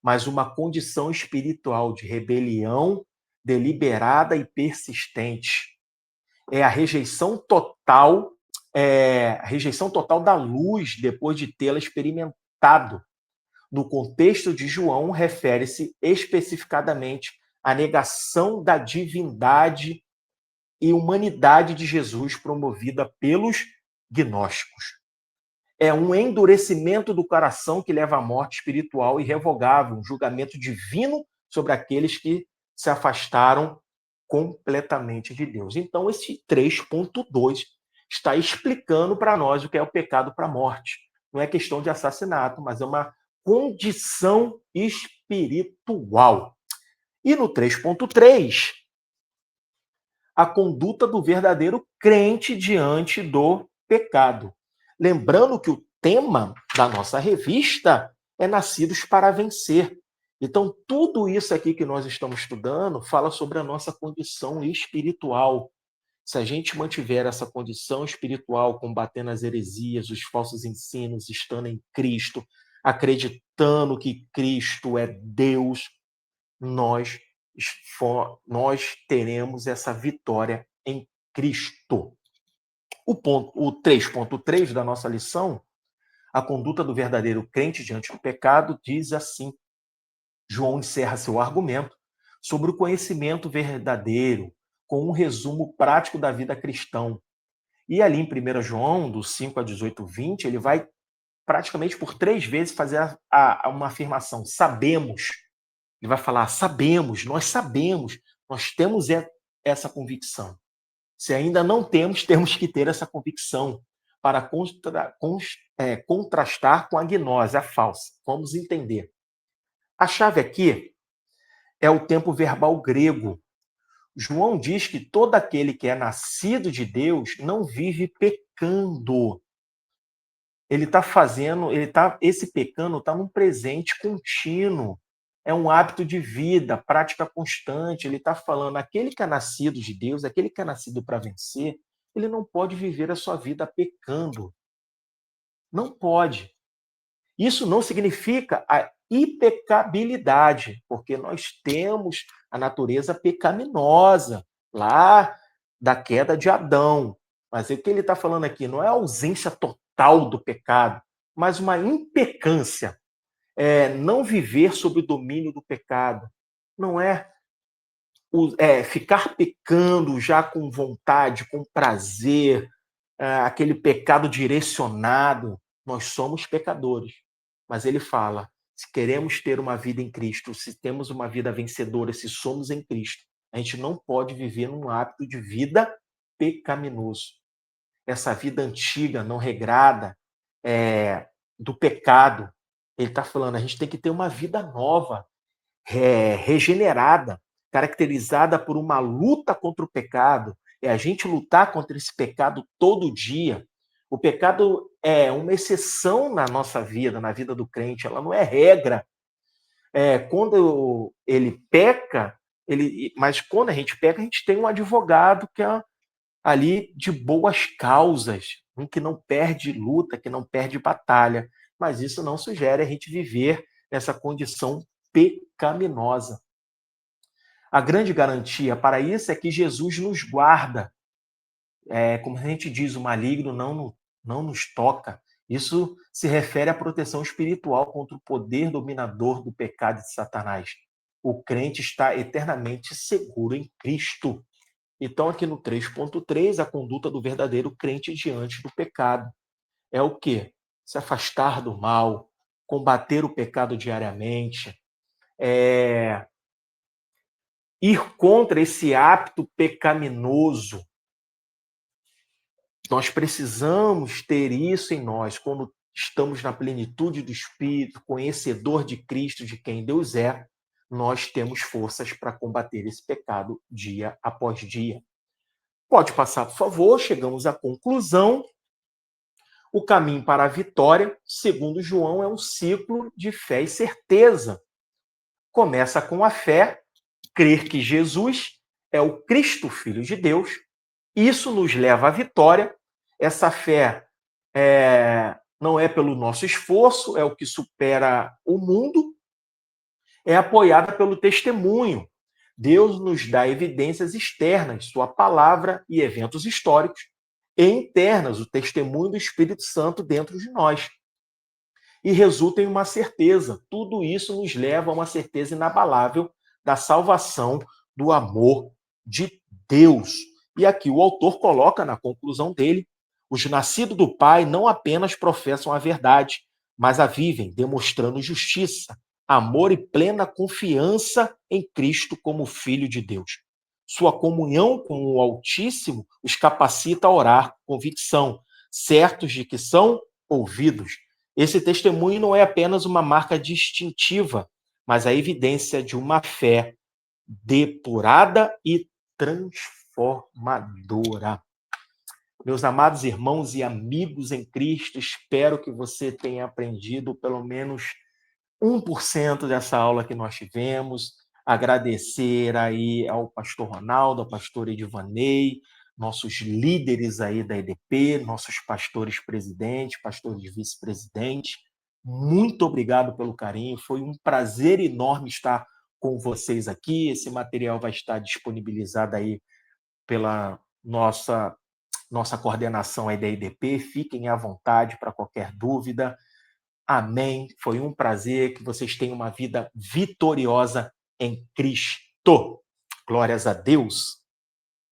mas uma condição espiritual de rebelião deliberada e persistente. É a rejeição total da luz depois de tê-la experimentado. No contexto de João, refere-se especificadamente à negação da divindade e humanidade de Jesus promovida pelos gnósticos. É um endurecimento do coração que leva à morte espiritual irrevogável, um julgamento divino sobre aqueles que se afastaram completamente de Deus. Então, esse 3.2 está explicando para nós o que é o pecado para a morte. Não é questão de assassinato, mas é uma condição espiritual. E no 3.3, a conduta do verdadeiro crente diante do pecado. Lembrando que o tema da nossa revista é Nascidos para Vencer. Então, tudo isso aqui que nós estamos estudando fala sobre a nossa condição espiritual. Se a gente mantiver essa condição espiritual, combatendo as heresias, os falsos ensinos, estando em Cristo, acreditando que Cristo é Deus, nós teremos essa vitória em Cristo. O 3.3 da nossa lição, a conduta do verdadeiro crente diante do pecado, diz assim. João encerra seu argumento sobre o conhecimento verdadeiro, com um resumo prático da vida cristã. E ali em 1 João, do 5 a 18, 20, ele vai praticamente por 3 vezes fazer uma afirmação. Sabemos. Ele vai falar, sabemos, nós temos essa convicção. Se ainda não temos que ter essa convicção para contrastar com a gnose, a falsa. Vamos entender. A chave aqui é o tempo verbal grego. João diz que todo aquele que é nascido de Deus não vive pecando. Esse pecando está num presente contínuo. é um hábito de vida, prática constante. Ele está falando, aquele que é nascido de Deus, aquele que é nascido para vencer, ele não pode viver a sua vida pecando. Não pode. Isso não significa a impecabilidade, porque nós temos a natureza pecaminosa lá da queda de Adão. Mas o que ele está falando aqui não é a ausência total do pecado, mas uma impecância. Não viver sob o domínio do pecado. Não ficar pecando já com vontade, com prazer, aquele pecado direcionado. Nós somos pecadores. Mas ele fala, se queremos ter uma vida em Cristo, se temos uma vida vencedora, se somos em Cristo, a gente não pode viver num hábito de vida pecaminoso. Essa vida antiga, não regrada, do pecado. Ele está falando, a gente tem que ter uma vida nova, regenerada, caracterizada por uma luta contra o pecado. É a gente lutar contra esse pecado todo dia. O pecado é uma exceção na nossa vida, na vida do crente, ela não é regra. Quando ele peca, mas quando a gente peca, a gente tem um advogado que é ali de boas causas, um que não perde luta, que não perde batalha. Mas isso não sugere a gente viver nessa condição pecaminosa. A grande garantia para isso é que Jesus nos guarda. Como a gente diz, o maligno não nos toca. Isso se refere à proteção espiritual contra o poder dominador do pecado de Satanás. O crente está eternamente seguro em Cristo. Então, aqui no 3.3, a conduta do verdadeiro crente diante do pecado. É o quê? Se afastar do mal, combater o pecado diariamente, ir contra esse hábito pecaminoso. Nós precisamos ter isso em nós, quando estamos na plenitude do Espírito, conhecedor de Cristo, de quem Deus é, nós temos forças para combater esse pecado dia após dia. Pode passar, por favor, chegamos à conclusão. O caminho para a vitória, segundo João, é um ciclo de fé e certeza. Começa com a fé, crer que Jesus é o Cristo, Filho de Deus. Isso nos leva à vitória. Essa fé não é pelo nosso esforço, é o que supera o mundo, é apoiada pelo testemunho. Deus nos dá evidências externas, sua palavra e eventos históricos, e internas, o testemunho do Espírito Santo dentro de nós. E resulta em uma certeza. Tudo isso nos leva a uma certeza inabalável da salvação, do amor de Deus. E aqui o autor coloca na conclusão dele: os nascidos do Pai não apenas professam a verdade, mas a vivem, demonstrando justiça, amor e plena confiança em Cristo como Filho de Deus. Sua comunhão com o Altíssimo os capacita a orar com convicção, certos de que são ouvidos. Esse testemunho não é apenas uma marca distintiva, mas a evidência de uma fé depurada e transformadora. Meus amados irmãos e amigos em Cristo, espero que você tenha aprendido pelo menos 1% dessa aula que nós tivemos. Agradecer aí ao pastor Ronaldo, ao pastor Edivanei, nossos líderes aí da EDP, nossos pastores presidentes, pastores vice-presidentes. Muito obrigado pelo carinho, foi um prazer enorme estar com vocês aqui. Esse material vai estar disponibilizado aí pela nossa coordenação aí da EDP. Fiquem à vontade para qualquer dúvida. Amém. Foi um prazer, que vocês tenham uma vida vitoriosa em Cristo. Glórias a Deus.